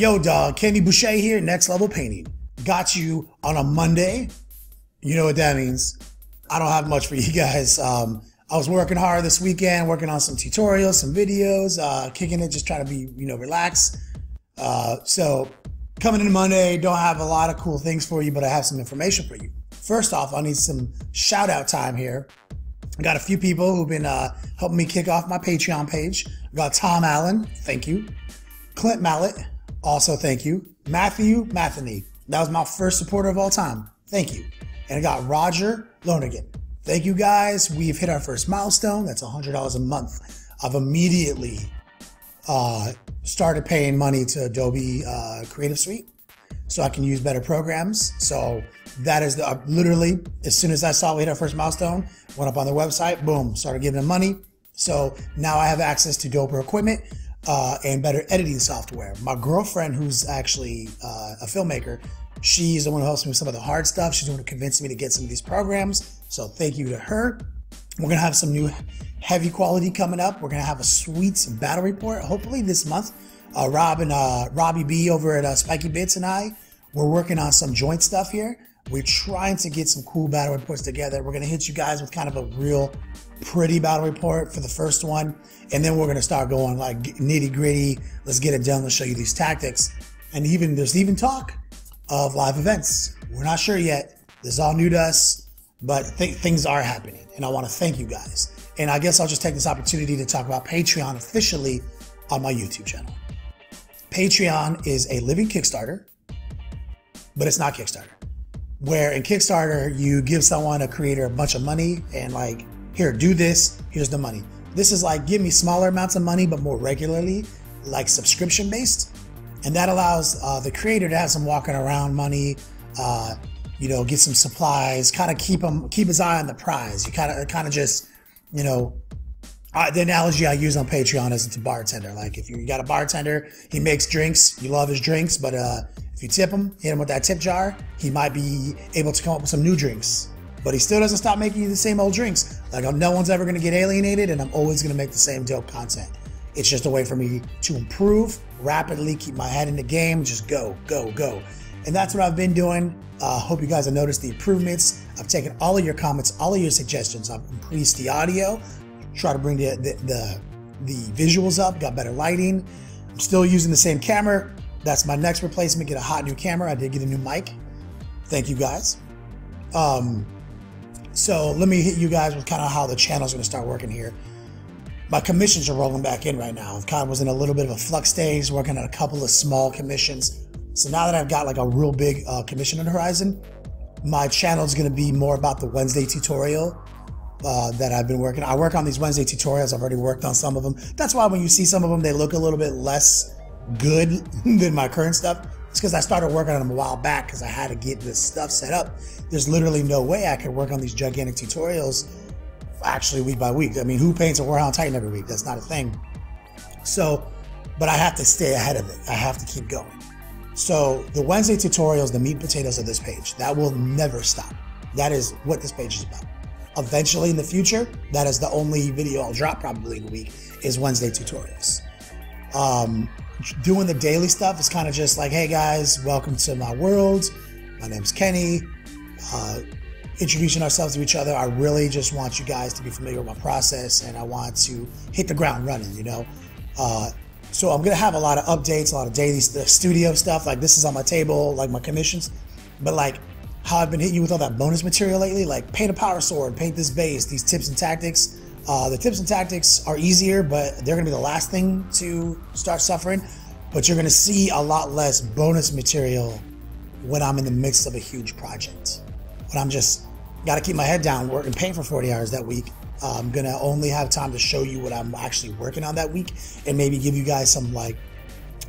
Yo, dog, Kenny Boucher here, Next Level Painting. Got you on a Monday. You know what that means. I don't have much for you guys. I was working hard this weekend, working on some tutorials, some videos, kicking it, just trying to be, relax. So coming into Monday, don't have a lot of cool things for you, but I have some information for you. First off, I need some shout out time here. I got a few people who've been helping me kick off my Patreon page. I got Tom Allen, thank you. Clint Mallet, also thank you. Matthew Matheny, that was my first supporter of all time. Thank you. And I got Roger Lonergan. Thank you guys. We've hit our first milestone. That's $100 a month. I've immediately started paying money to Adobe Creative Suite so I can use better programs. So that is literally, as soon as I saw we hit our first milestone, went up on their website, boom, started giving them money. So now I have access to doper equipment and better editing software. My girlfriend, who's actually a filmmaker, she's the one who helps me with some of the hard stuff. She's the one who convinced me to get some of these programs. So thank you to her. We're gonna have some new heavy quality coming up. We're gonna have a sweet battle report, hopefully this month. Robbie B over at Spiky Bits and I, we're working on some joint stuff here. We're trying to get some cool battle reports together. We're gonna hit you guys with kind of a real pretty battle report for the first one. And then we're gonna start going like nitty gritty. Let's get it done. Let's show you these tactics. And there's even talk of live events. We're not sure yet. This is all new to us, but things are happening. And I wanna thank you guys. And I guess I'll just take this opportunity to talk about Patreon officially on my YouTube channel. Patreon is a living Kickstarter, but it's not Kickstarter. Where in Kickstarter, you give someone, a creator, a bunch of money and like, here, do this, here's the money. This is like, give me smaller amounts of money, but more regularly, like subscription based. And that allows the creator to have some walking around money, get some supplies, kind of keep his eye on the prize. You kind of just, the analogy I use on Patreon is it's a bartender. Like if you got a bartender, he makes drinks, you love his drinks, but if you tip him, hit him with that tip jar, he might be able to come up with some new drinks. But he still doesn't stop making you the same old drinks. Like no one's ever gonna get alienated and I'm always gonna make the same dope content. It's just a way for me to improve rapidly, keep my head in the game, just go, go, go. And that's what I've been doing. Hope you guys have noticed the improvements. I've taken all of your comments, all of your suggestions. I've increased the audio, try to bring the visuals up, got better lighting. I'm still using the same camera. That's my next replacement, get a hot new camera. I did get a new mic. Thank you guys. So let me hit you guys with kind of how the channel's gonna start working here. My commissions are rolling back in right now. I kind of was in a little bit of a flux stage, working on a couple of small commissions. So now that I've got like a real big commission on the horizon, my channel is gonna be more about the Wednesday tutorial that I've been working. I work on these Wednesday tutorials. I've already worked on some of them. That's why when you see some of them, they look a little bit less good than my current stuff. It's because I started working on them a while back because I had to get this stuff set up. There's literally no way I could work on these gigantic tutorials actually week by week. I mean, who paints a Warhound Titan every week? That's not a thing. So, but I have to stay ahead of it. I have to keep going. So the Wednesday tutorials, the meat and potatoes of this page, that will never stop. That is what this page is about. Eventually in the future, that is the only video I'll drop probably in a week is Wednesday tutorials. Doing the daily stuff is kind of just like, hey guys, welcome to my world. My name's Kenny. Introducing ourselves to each other. I really just want you guys to be familiar with my process and I want to hit the ground running, So I'm gonna have a lot of updates, a lot of daily studio stuff. Like this is on my table, like my commissions, but like how I've been hitting you with all that bonus material lately, like paint a power sword, paint this vase, these tips and tactics. The tips and tactics are easier, but they're gonna be the last thing to start suffering. But you're gonna see a lot less bonus material when I'm in the midst of a huge project. When I'm just gotta keep my head down, work and paint for 40 hours that week. I'm gonna only have time to show you what I'm actually working on that week and maybe give you guys some like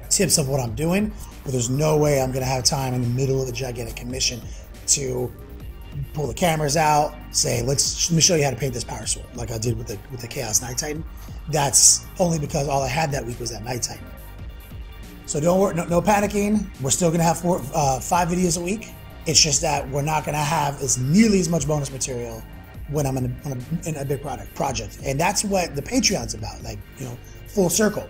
tips of what I'm doing, but there's no way I'm gonna have time in the middle of a gigantic commission to pull the cameras out, say, let me show you how to paint this power sword, like I did with the Chaos Night Titan. That's only because all I had that week was that Night Titan. So don't worry, no panicking. We're still gonna have 5 videos a week. It's just that we're not gonna have nearly as much bonus material when I'm in a big project. And that's what the Patreon's about, like, full circle.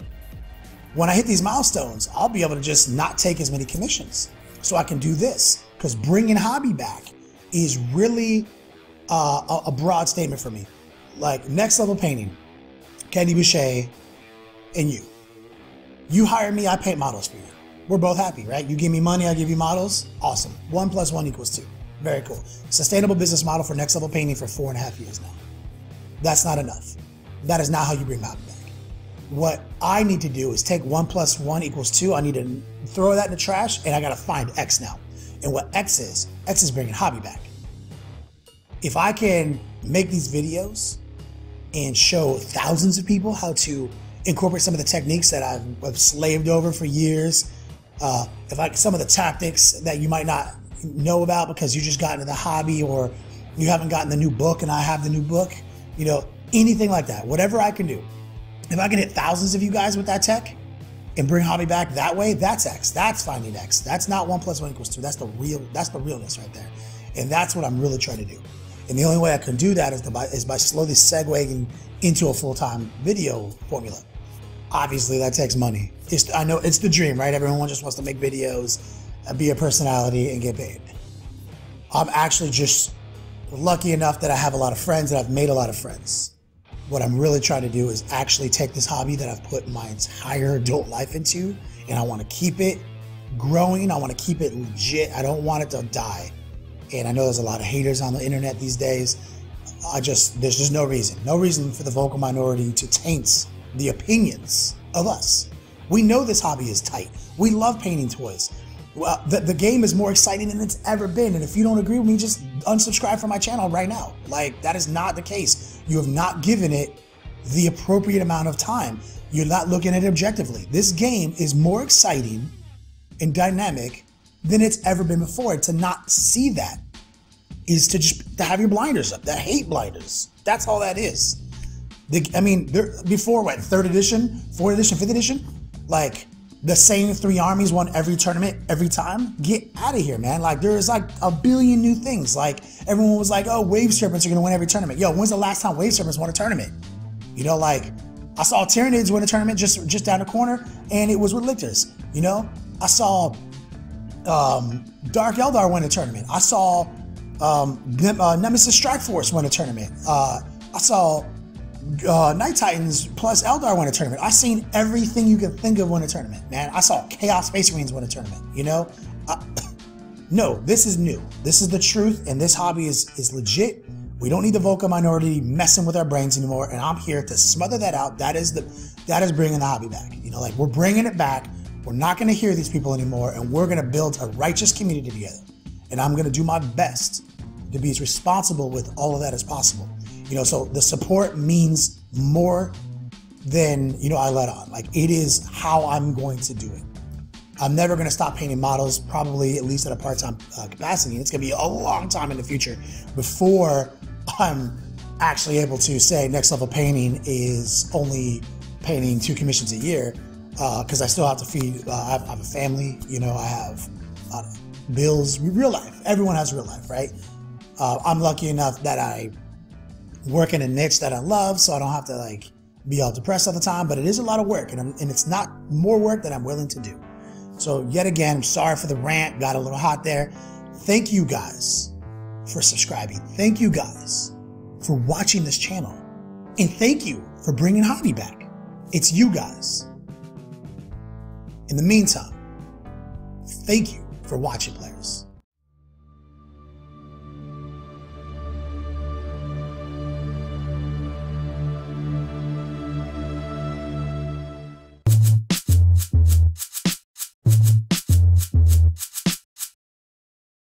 when I hit these milestones, I'll be able to just not take as many commissions. So I can do this, because bringing hobby back is really a broad statement for me. Like Next Level Painting, Candy Boucher, and you. You hire me, I paint models for you. We're both happy, right? You give me money, I give you models. Awesome. 1 + 1 = 2. Very cool. Sustainable business model for Next Level Painting for 4.5 years now. That's not enough. That is not how you bring hobby back. What I need to do is take 1 + 1 = 2. I need to throw that in the trash, and I got to find X now. And what X is bringing hobby back. If I can make these videos and show thousands of people how to incorporate some of the techniques that I've slaved over for years, some of the tactics that you might not know about because you just got into the hobby, or you haven't gotten the new book and I have the new book, you know, anything like that, whatever I can do. If I can hit thousands of you guys with that tech and bring hobby back that way, that's X. That's finding X. That's not 1 + 1 = 2. That's the realness right there. And that's what I'm really trying to do. And the only way I can do that is by slowly segueing into a full-time video formula. Obviously, that takes money. I know it's the dream, right? Everyone just wants to make videos, be a personality, and get paid. I'm actually just lucky enough that I have a lot of friends, and I've made a lot of friends. What I'm really trying to do is actually take this hobby that I've put my entire adult life into, and I want to keep it growing. I want to keep it legit. I don't want it to die. And I know there's a lot of haters on the internet these days. There's just no reason for the vocal minority to taint the opinions of us. We know this hobby is tight. We love painting toys. Well, the game is more exciting than it's ever been. And if you don't agree with me, just unsubscribe from my channel right now. Like, that is not the case. You have not given it the appropriate amount of time. You're not looking at it objectively. This game is more exciting and dynamic than it's ever been before. To not see that is to have your blinders up. That hate blinders. That's all that is. Before what, 3rd edition, 4th edition, 5th edition? Like, the same 3 armies won every tournament every time? Get out of here, man. Like, there is like a billion new things. Like, everyone was like, oh, Wave Serpents are gonna win every tournament. Yo, when's the last time Wave Serpents won a tournament? You know, like, I saw Tyranids win a tournament just down the corner, and it was with Lictors. You know, I saw Dark Eldar win a tournament. I saw Nemesis Strike Force win a tournament. I saw Night Titans plus Eldar win a tournament. I've seen everything you can think of win a tournament, man. I saw Chaos Space Marines win a tournament, you know? No, this is new. This is the truth, and this hobby is legit. We don't need the vocal minority messing with our brains anymore, and I'm here to smother that out. That is bringing the hobby back. You know, like, we're bringing it back. We're not going to hear these people anymore, and we're going to build a righteous community together. And I'm going to do my best to be as responsible with all of that as possible. You know, so the support means more than, you know, I let on. Like, it is how I'm going to do it. I'm never going to stop painting models, probably at least at a part-time capacity. It's going to be a long time in the future before I'm actually able to say Next Level Painting is only painting 2 commissions a year, because I still have to feed, I have a family, you know, I have bills, real life. Everyone has real life, right? I'm lucky enough that I work in a niche that I love, so I don't have to like be all depressed all the time, but it is a lot of work, and it's not more work than I'm willing to do. So yet again, I'm sorry for the rant, got a little hot there. Thank you guys for subscribing. Thank you guys for watching this channel. And thank you for bringing hobby back. It's you guys. In the meantime, thank you for watching, players.